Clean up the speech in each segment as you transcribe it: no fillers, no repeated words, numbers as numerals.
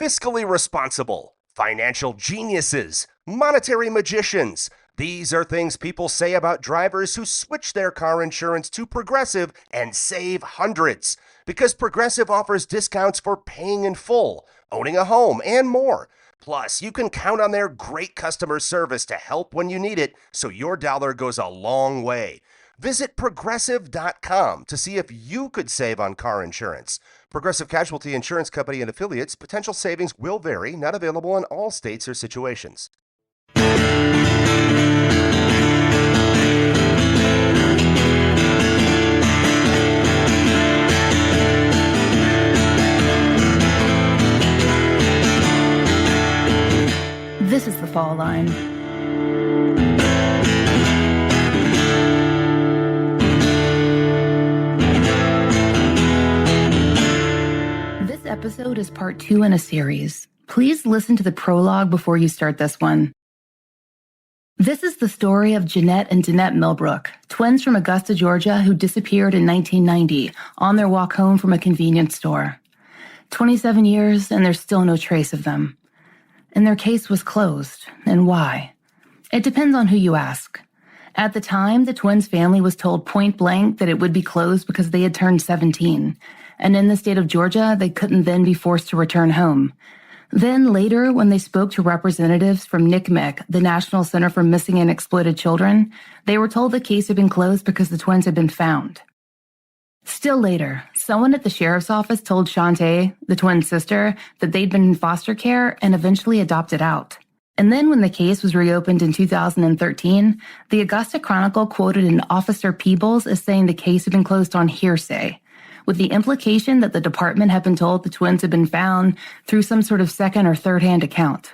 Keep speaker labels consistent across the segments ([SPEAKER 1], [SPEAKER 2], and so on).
[SPEAKER 1] fiscally responsible, financial geniuses, monetary magicians. These are things people say about drivers who switch their car insurance to Progressive and save hundreds. Because Progressive offers discounts for paying in full, owning a home, and more. Plus, you can count on their great customer service to help when you need it, so your dollar goes a long way. Visit Progressive.com to see if you could save on car insurance. Progressive Casualty Insurance Company and Affiliates. Potential savings will vary. Not available in all states or situations.
[SPEAKER 2] This is The Fall Line. This episode is part 2 in a series. Please listen to the prologue before you start this one. This is the story of Dannette and Jeannette Millbrook, twins from Augusta, Georgia, who disappeared in 1990 on their walk home from a convenience store. 27 years, and there's still no trace of them. And their case was closed. And why? It depends on who you ask. At the time, the twins' family was told point blank that it would be closed because they had turned 17. And in the state of Georgia, they couldn't then be forced to return home. Then later, when they spoke to representatives from NCMEC, the National Center for Missing and Exploited Children, they were told the case had been closed because the twins had been found. Still later, someone at the sheriff's office told Shantae, the twin sister, that they'd been in foster care and eventually adopted out. And then when the case was reopened in 2013, the Augusta Chronicle quoted an Officer Peebles as saying the case had been closed on hearsay, with the implication that the department had been told the twins had been found through some sort of second or third-hand account.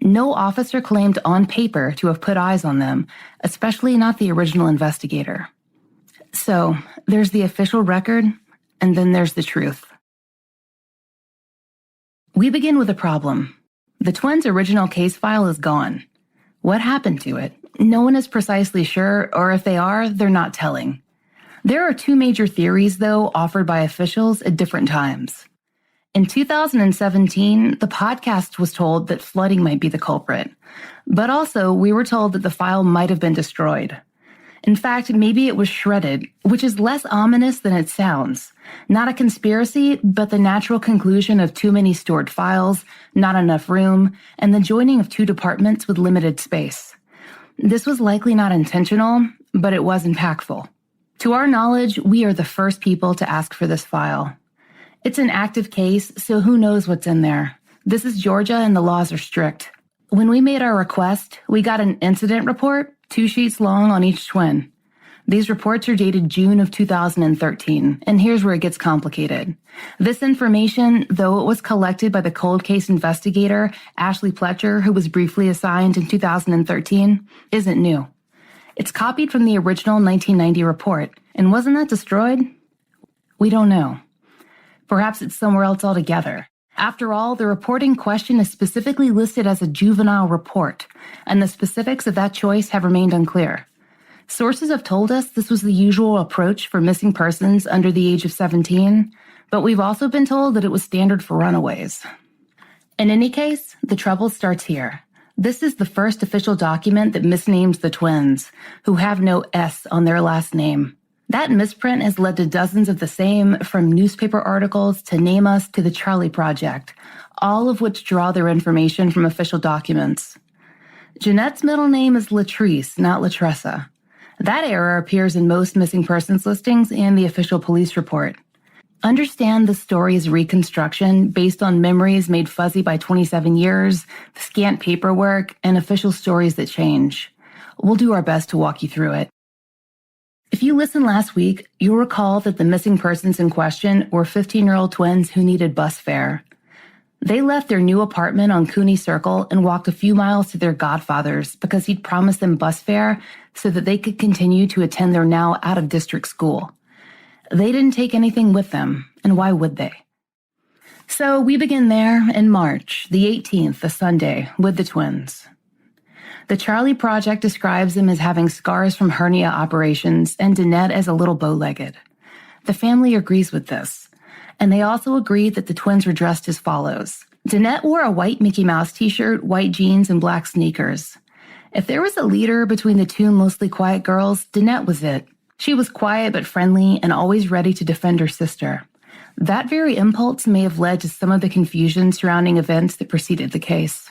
[SPEAKER 2] No officer claimed on paper to have put eyes on them, especially not the original investigator. So, there's the official record, and then there's the truth. We begin with a problem. The twins' original case file is gone. What happened to it? No one is precisely sure, or if they are, they're not telling. There are 2 major theories, though, offered by officials at different times. In 2017, the podcast was told that flooding might be the culprit, but also we were told that the file might have been destroyed. In fact, maybe it was shredded, which is less ominous than it sounds. Not a conspiracy, but the natural conclusion of too many stored files, not enough room, and the joining of 2 departments with limited space. This was likely not intentional, but it was impactful. To our knowledge, we are the first people to ask for this file. It's an active case, so who knows what's in there. This is Georgia and the laws are strict. When we made our request, we got an incident report, 2 sheets long on each twin. These reports are dated June of 2013, and here's where it gets complicated. This information, though it was collected by the cold case investigator, Ashley Pletcher, who was briefly assigned in 2013, isn't new. It's copied from the original 1990 report, and wasn't that destroyed? We don't know. Perhaps it's somewhere else altogether. After all, the report in question is specifically listed as a juvenile report, and the specifics of that choice have remained unclear. Sources have told us this was the usual approach for missing persons under the age of 17, but we've also been told that it was standard for runaways. In any case, the trouble starts here. This is the first official document that misnames the twins, who have no S on their last name. That misprint has led to dozens of the same, from newspaper articles to Name Us to the Charlie Project, all of which draw their information from official documents. Jeanette's middle name is Latrice, not Latressa. That error appears in most missing persons listings and the official police report. Understand the story's reconstruction based on memories made fuzzy by 27 years, scant paperwork, and official stories that change. We'll do our best to walk you through it. If you listened last week, you'll recall that the missing persons in question were 15-year-old twins who needed bus fare. They left their new apartment on Cooney Circle and walked a few miles to their godfather's because he'd promised them bus fare so that they could continue to attend their now out-of-district school. They didn't take anything with them, and why would they? So we begin there in March, the 18th, a Sunday, with the twins. The Charlie Project describes them as having scars from hernia operations and Dannette as a little bow-legged. The family agrees with this, and they also agree that the twins were dressed as follows: Dannette wore a white Mickey Mouse t-shirt, white jeans, and black sneakers. If there was a leader between the two mostly quiet girls, Dannette was it. She was quiet but friendly and always ready to defend her sister. That very impulse may have led to some of the confusion surrounding events that preceded the case.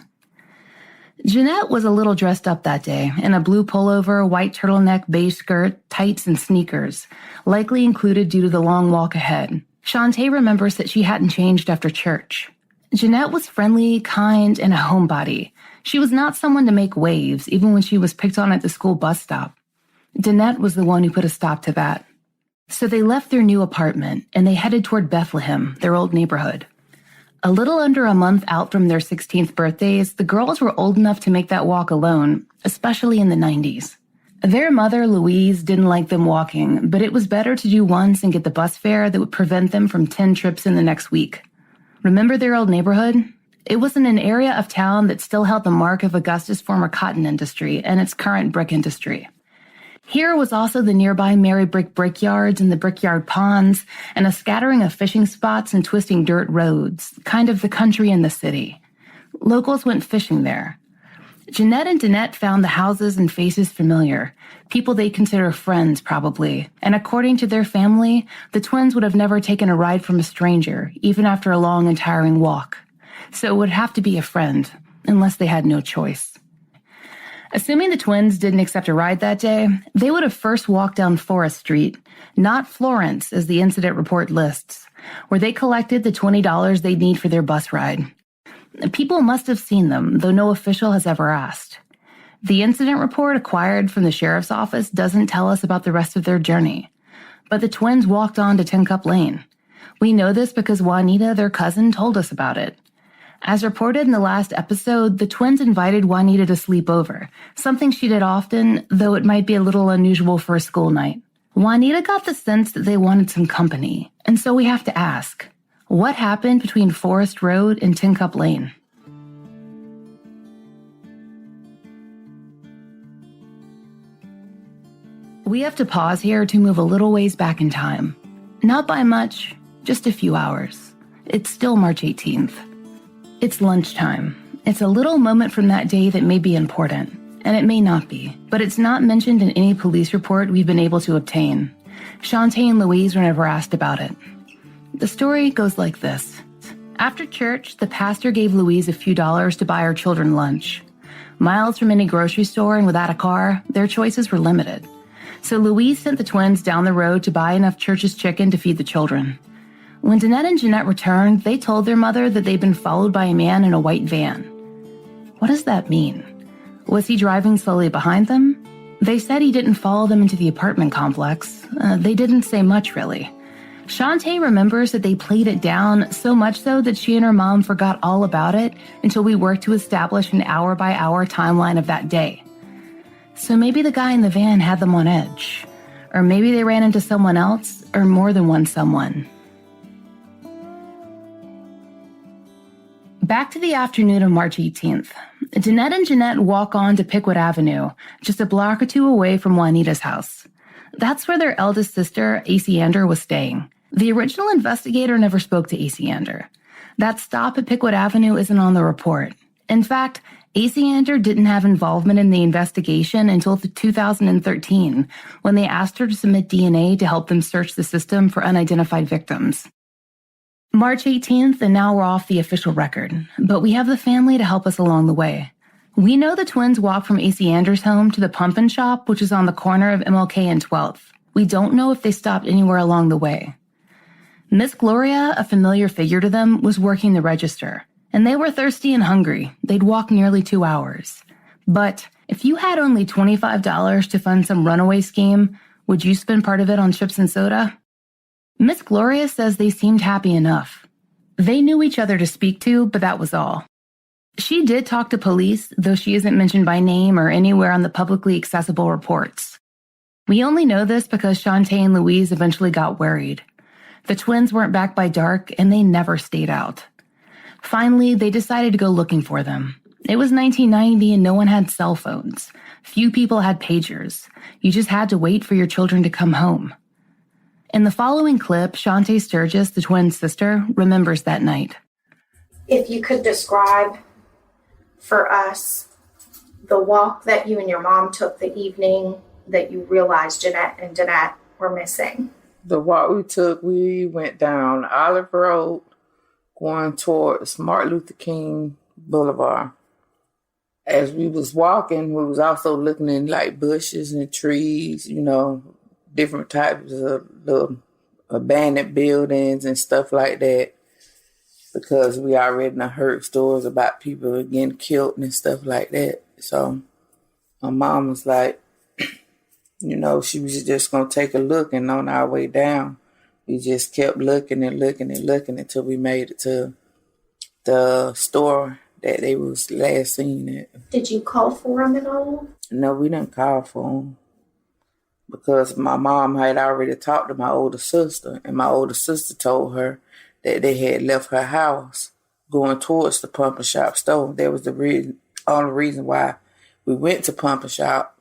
[SPEAKER 2] Jeannette was a little dressed up that day in a blue pullover, white turtleneck, beige skirt, tights, and sneakers, likely included due to the long walk ahead. Shantae remembers that she hadn't changed after church. Jeannette was friendly, kind, and a homebody. She was not someone to make waves, even when she was picked on at the school bus stop. Dannette was the one who put a stop to that. So they left their new apartment, and they headed toward Bethlehem, their old neighborhood. A little under a month out from their 16th birthdays, the girls were old enough to make that walk alone, especially in the 90s. Their mother, Louise, didn't like them walking, but it was better to do once and get the bus fare that would prevent them from 10 trips in the next week. Remember their old neighborhood? It was in an area of town that still held the mark of Augusta's former cotton industry and its current brick industry. Here was also the nearby Mary Brick brickyards and the brickyard ponds, and a scattering of fishing spots and twisting dirt roads, kind of the country in the city. Locals went fishing there. Jeannette and Dannette found the houses and faces familiar, people they consider friends probably, and according to their family, the twins would have never taken a ride from a stranger, even after a long and tiring walk. So it would have to be a friend, unless they had no choice. Assuming the twins didn't accept a ride that day, they would have first walked down Forest Street, not Florence as the incident report lists, where they collected the $20 they'd need for their bus ride. People must have seen them, though no official has ever asked. The incident report acquired from the sheriff's office doesn't tell us about the rest of their journey. But the twins walked on to Tin Cup Lane. We know this because Juanita, their cousin, told us about it. As reported in the last episode, the twins invited Juanita to sleep over, something she did often, though it might be a little unusual for a school night. Juanita got the sense that they wanted some company, and so we have to ask, what happened between Forest Road and Tin Cup Lane? We have to pause here to move a little ways back in time. Not by much, just a few hours. It's still March 18th. It's lunchtime. It's a little moment from that day that may be important, and it may not be, but it's not mentioned in any police report we've been able to obtain. Shantae and Louise were never asked about it. The story goes like this. After church, the pastor gave Louise a few dollars to buy her children lunch. Miles from any grocery store and without a car, their choices were limited. So Louise sent the twins down the road to buy enough church's chicken to feed the children. When Dannette and Jeannette returned, they told their mother that they'd been followed by a man in a white van. What does that mean? Was he driving slowly behind them? They said he didn't follow them into the apartment complex. They didn't say much, really. Shantae remembers that they played it down so much so that she and her mom forgot all about it until we worked to establish an hour-by-hour timeline of that day. So maybe the guy in the van had them on edge. Or maybe they ran into someone else, or more than one someone. Back to the afternoon of March 18th. Dannette and Jeannette walk on to Pickwood Avenue, just a block or two away from Juanita's house. That's where their eldest sister, Asiander, was staying. The original investigator never spoke to Asiander. That stop at Pickwood Avenue isn't on the report. In fact, Asiander didn't have involvement in the investigation until 2013, when they asked her to submit DNA to help them search the system for unidentified victims. March 18th, and now we're off the official record, but we have the family to help us along the way. We know the twins walked from Asiander's home to the Pump and Shop, which is on the corner of MLK and 12th. We don't know if they stopped anywhere along the way. Miss Gloria, a familiar figure to them, was working the register, and they were thirsty and hungry. They'd walked nearly 2 hours. But if you had only $25 to fund some runaway scheme, would you spend part of it on chips and soda? Miss Gloria says they seemed happy enough. They knew each other to speak to, but that was all. She did talk to police, though she isn't mentioned by name or anywhere on the publicly accessible reports. We only know this because Shantae and Louise eventually got worried. The twins weren't back by dark, and they never stayed out. Finally, they decided to go looking for them. It was 1990 and no one had cell phones. Few people had pagers. You just had to wait for your children to come home. In the following clip, Shantae Sturgis, the twins' sister, remembers that night.
[SPEAKER 3] If you could describe for us the walk that you and your mom took the evening that you realized Jeannette and Dannette were missing.
[SPEAKER 4] The walk we took, we went down Olive Road, going towards Martin Luther King Boulevard. As we was walking, we was also looking in like bushes and trees, different types of little abandoned buildings and stuff like that, because we already heard stories about people getting killed and stuff like that. So my mom was like, she was just going to take a look, and on our way down, we just kept looking and looking and looking until we made it to the store that they was last seen at.
[SPEAKER 3] Did you call for them at all?
[SPEAKER 4] No, we didn't call for them because my mom had already talked to my older sister, and my older sister told her that they had left her house going towards the Pump and Shop store. That was the only reason why we went to Pump and Shop,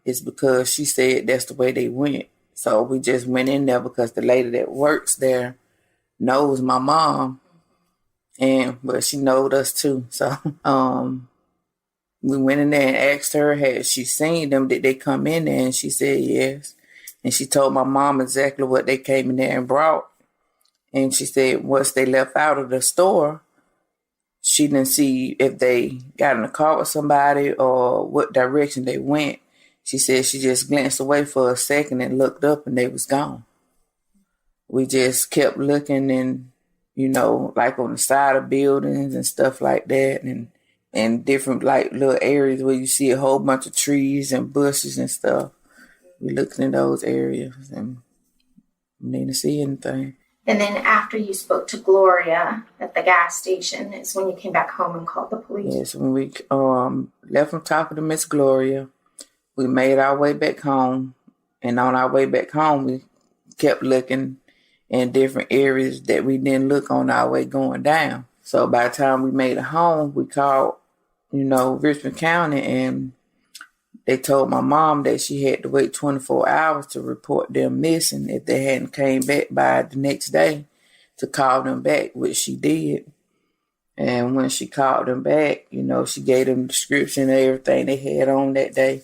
[SPEAKER 4] is because she said that's the way they went. So we just went in there because the lady that works there knows my mom, but she knowed us too. So we went in there and asked her, had she seen them? Did they come in there? And she said yes. And she told my mom exactly what they came in there and brought. And she said once they left out of the store, she didn't see if they got in a car with somebody or what direction they went. She said she just glanced away for a second and looked up and they was gone. We just kept looking and, like on the side of buildings and stuff like that, and different like little areas where you see a whole bunch of trees and bushes and stuff. We looked in those areas and didn't see anything.
[SPEAKER 3] And then after you spoke to Gloria at the gas station is when you came back home and called the police?
[SPEAKER 4] Yes, when we left from talking to Miss Gloria, we made our way back home. And on our way back home, we kept looking in different areas that we didn't look on our way going down. So by the time we made it home, we called, Richmond County, and they told my mom that she had to wait 24 hours to report them missing if they hadn't came back by the next day to call them back, which she did. And when she called them back, she gave them the description of everything they had on that day.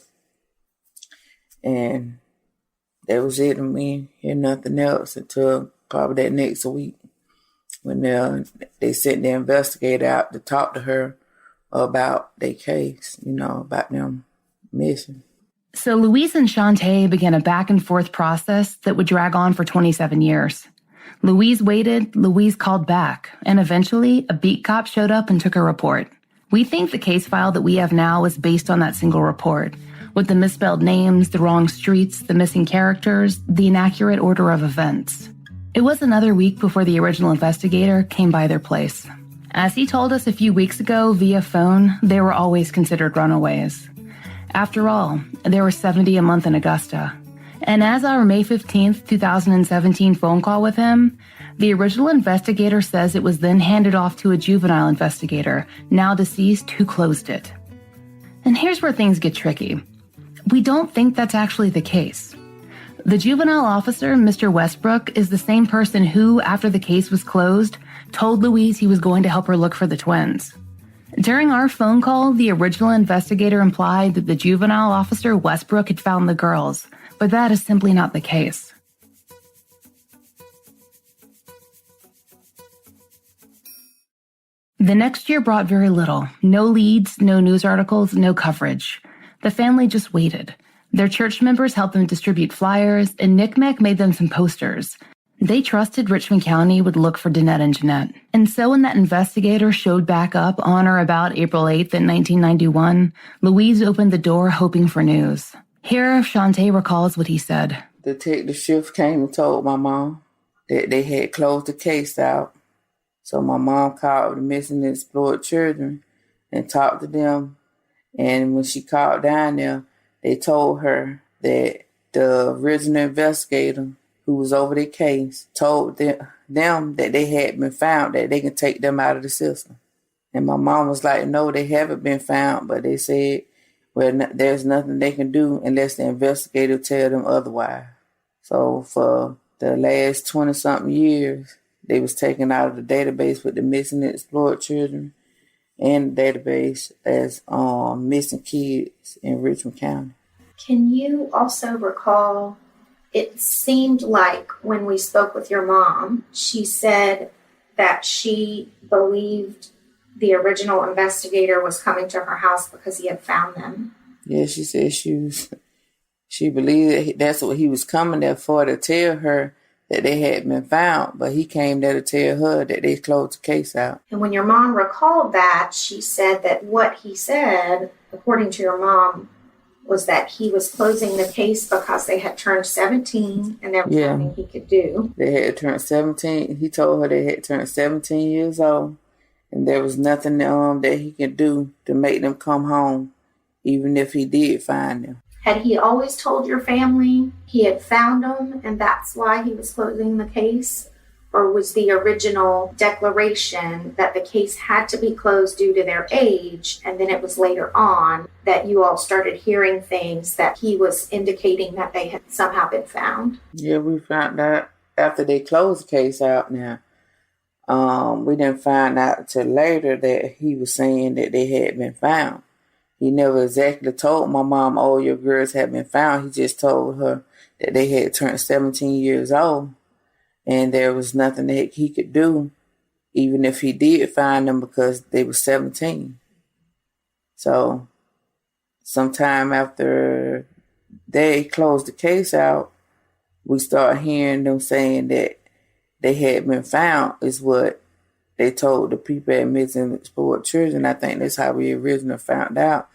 [SPEAKER 4] And that was it. And we hear nothing else until probably that next week when they sent the investigator out to talk to her about their case, about them missing.
[SPEAKER 2] So Louise and Shantae began a back and forth process that would drag on for 27 years. Louise waited, Louise called back, and eventually a beat cop showed up and took a report. We think the case file that we have now is based on that single report, with the misspelled names, the wrong streets, the missing characters, the inaccurate order of events. It was another week before the original investigator came by their place. As he told us a few weeks ago via phone, they were always considered runaways. After all, there were 70 a month in Augusta. And as our May 15th, 2017 phone call with him, the original investigator says it was then handed off to a juvenile investigator, now deceased, who closed it. And here's where things get tricky. We don't think that's actually the case. The juvenile officer, Mr. Westbrook, is the same person who, after the case was closed, told Louise he was going to help her look for the twins. During our phone call, the original investigator implied that the juvenile officer, Westbrook, had found the girls, but that is simply not the case. The next year brought very little. No leads, no news articles, no coverage. The family just waited. Their church members helped them distribute flyers, and NCMEC made them some posters. They trusted Richmond County would look for Dannette and Jeannette. And so when that investigator showed back up on or about April 8th in 1991, Louise opened the door hoping for news. Here, Shantae recalls what he said.
[SPEAKER 4] Detective Schiff came and told my mom that they had closed the case out. So my mom called the missing and explored children and talked to them. And when she called down there, they told her that the original investigator who was over their case told them that they had been found, that they can take them out of the system. And my mom was like, no, they haven't been found. But they said, well, there's nothing they can do unless the investigator tell them otherwise. So for the last 20-something years, they was taken out of the database with the missing and explored children and the database as missing kids in Richmond County.
[SPEAKER 3] Can you also recall, it seemed like when we spoke with your mom, she said that she believed the original investigator was coming to her house because he had found them.
[SPEAKER 4] Yeah, she said she believed that that's what he was coming there for, to tell her that they had been found, but he came there to tell her that they closed the case out.
[SPEAKER 3] And when your mom recalled that, she said that what he said, according to your mom, was that he was closing the case because they had turned 17 and there was nothing he could do.
[SPEAKER 4] They had turned 17. He told her they had turned 17 years old and there was nothing that he could do to make them come home, even if he did find them.
[SPEAKER 3] Had he always told your family he had found them and that's why he was closing the case? Or was the original declaration that the case had to be closed due to their age, and then it was later on that you all started hearing things that he was indicating that they had somehow been found?
[SPEAKER 4] Yeah, we found out after they closed the case out now. We didn't find out until later that he was saying that they had been found. He never exactly told my mom, oh, your girls had been found. He just told her that they had turned 17 years old. And there was nothing that he could do, even if he did find them, because they were 17. So sometime after they closed the case out, we started hearing them saying that they had been found, is what they told the people at Missing and Explored Children. I think that's how we originally found out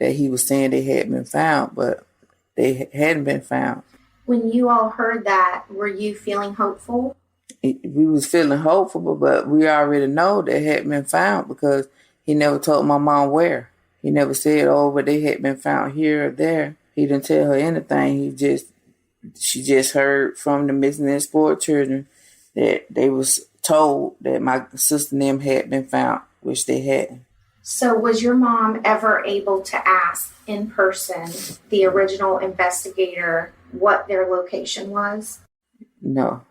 [SPEAKER 4] that he was saying they had been found, but they hadn't been found.
[SPEAKER 3] When you all heard that, were you feeling hopeful?
[SPEAKER 4] We was feeling hopeful, but we already know they had been found because he never told my mom where. He never said, oh, but they had been found here or there. He didn't tell her anything. She just heard from the Missing and Explored Children that they was told that my sister and them had been found, which they hadn't.
[SPEAKER 3] So was your mom ever able to ask in person the original investigator what their location was?
[SPEAKER 4] No.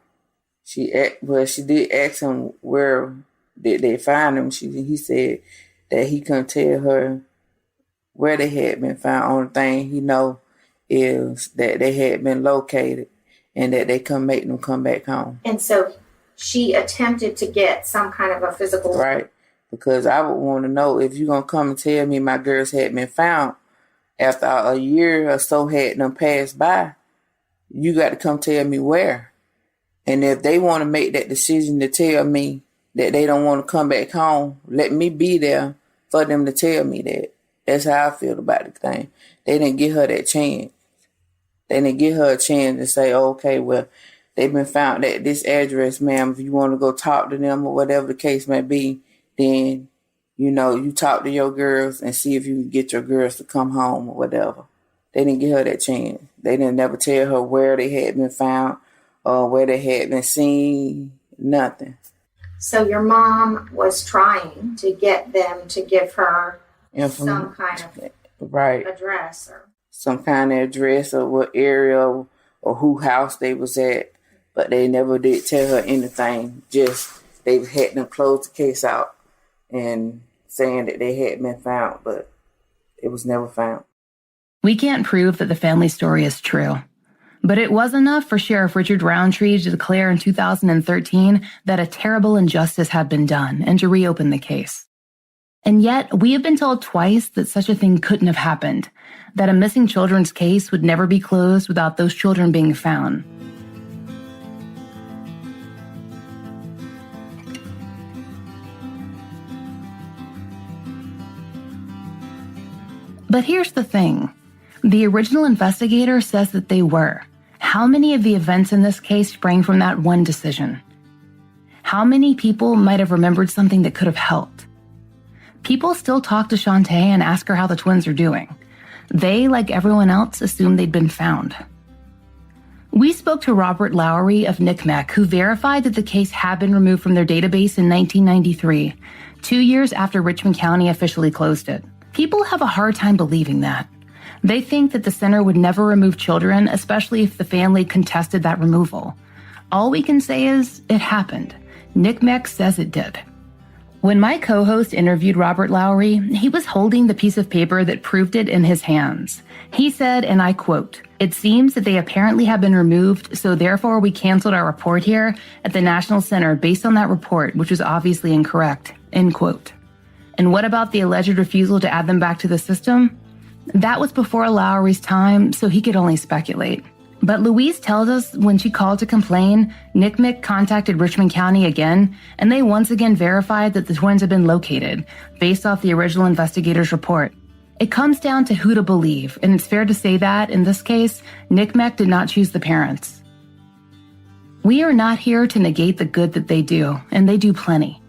[SPEAKER 4] She did ask him where did they find him. He said that he couldn't tell her where they had been found. Only thing he know is that they had been located and that they couldn't make them come back home.
[SPEAKER 3] And so she attempted to get some kind of a physical...
[SPEAKER 4] Right. Because I would want to know, if you're going to come and tell me my girls had been found after a year or so had them passed by, you got to come tell me where. And if they want to make that decision to tell me that they don't want to come back home, let me be there for them to tell me that. That's how I feel about the thing. They didn't give her that chance. They didn't give her a chance to say, okay, well, they've been found at this address, ma'am. If you want to go talk to them or whatever the case may be, then, you talk to your girls and see if you can get your girls to come home or whatever. They didn't give her that chance. They didn't never tell her where they had been found or where they had been seen, nothing.
[SPEAKER 3] So your mom was trying to get them to give her some kind of address or
[SPEAKER 4] some kind of address or what area or who house they was at, but they never did tell her anything. Just they had them close the case out and saying that they had been found, but it was never found.
[SPEAKER 2] We can't prove that the family story is true, but it was enough for Sheriff Richard Roundtree to declare in 2013 that a terrible injustice had been done and to reopen the case. And yet, we have been told twice that such a thing couldn't have happened, that a missing children's case would never be closed without those children being found. But here's the thing. The original investigator says that they were. How many of the events in this case sprang from that one decision? How many people might have remembered something that could have helped? People still talk to Shantae and ask her how the twins are doing. They, like everyone else, assume they'd been found. We spoke to Robert Lowry of NCMEC, who verified that the case had been removed from their database in 1993, 2 years after Richmond County officially closed it. People have a hard time believing that. They think that the center would never remove children, especially if the family contested that removal. All we can say is it happened, NCMEC says it did. When my co-host interviewed Robert Lowry, he was holding the piece of paper that proved it in his hands. He said, and I quote, "It seems that they apparently have been removed, so therefore we canceled our report here at the National Center based on that report, which was obviously incorrect," end quote. And what about the alleged refusal to add them back to the system? That was before Lowry's time, so he could only speculate. But Louise tells us when she called to complain, NCMEC contacted Richmond County again, and they once again verified that the twins had been located, based off the original investigator's report. It comes down to who to believe, and it's fair to say that, in this case, NCMEC did not choose the parents. We are not here to negate the good that they do, and they do plenty.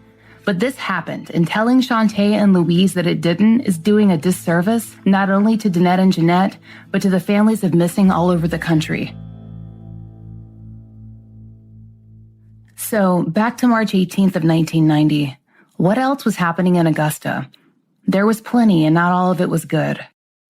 [SPEAKER 2] But this happened, and telling Shantae and Louise that it didn't is doing a disservice not only to Dannette and Jeannette, but to the families of missing all over the country. So, back to March 18th of 1990. What else was happening in Augusta? There was plenty, and not all of it was good.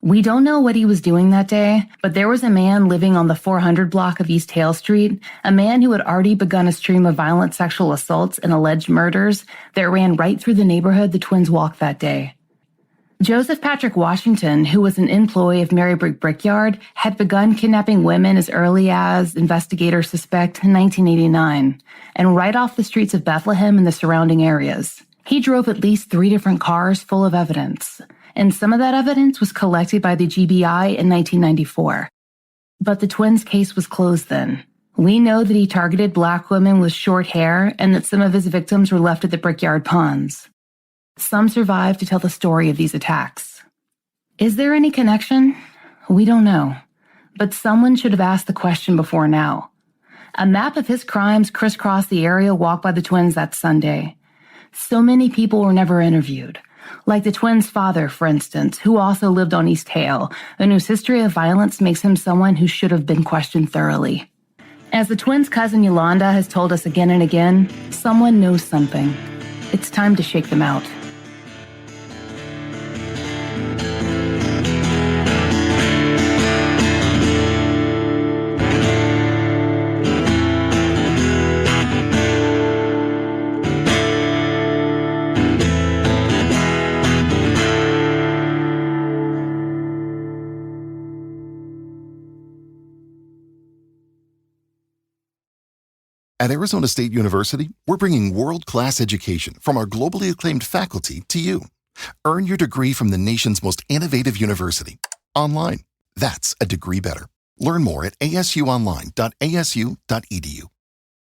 [SPEAKER 2] We don't know what he was doing that day, but there was a man living on the 400 block of East Hale Street, a man who had already begun a stream of violent sexual assaults and alleged murders that ran right through the neighborhood the twins walked that day. Joseph Patrick Washington, who was an employee of Marybrick Brickyard, had begun kidnapping women as early as, investigators suspect, 1989, and right off the streets of Bethlehem and the surrounding areas. He drove at least 3 different cars full of evidence, and some of that evidence was collected by the GBI in 1994. But the twins' case was closed then. We know that he targeted Black women with short hair and that some of his victims were left at the Brickyard Ponds. Some survived to tell the story of these attacks. Is there any connection? We don't know. But someone should have asked the question before now. A map of his crimes crisscrossed the area walked by the twins that Sunday. So many people were never interviewed. Like the twins' father, for instance, who also lived on East Hale, and whose history of violence makes him someone who should have been questioned thoroughly. As the twins' cousin Yolanda has told us again and again, someone knows something. It's time to shake them out.
[SPEAKER 5] At Arizona State University, we're bringing world-class education from our globally acclaimed faculty to you. Earn your degree from the nation's most innovative university. Online. That's a degree better. Learn more at asuonline.asu.edu.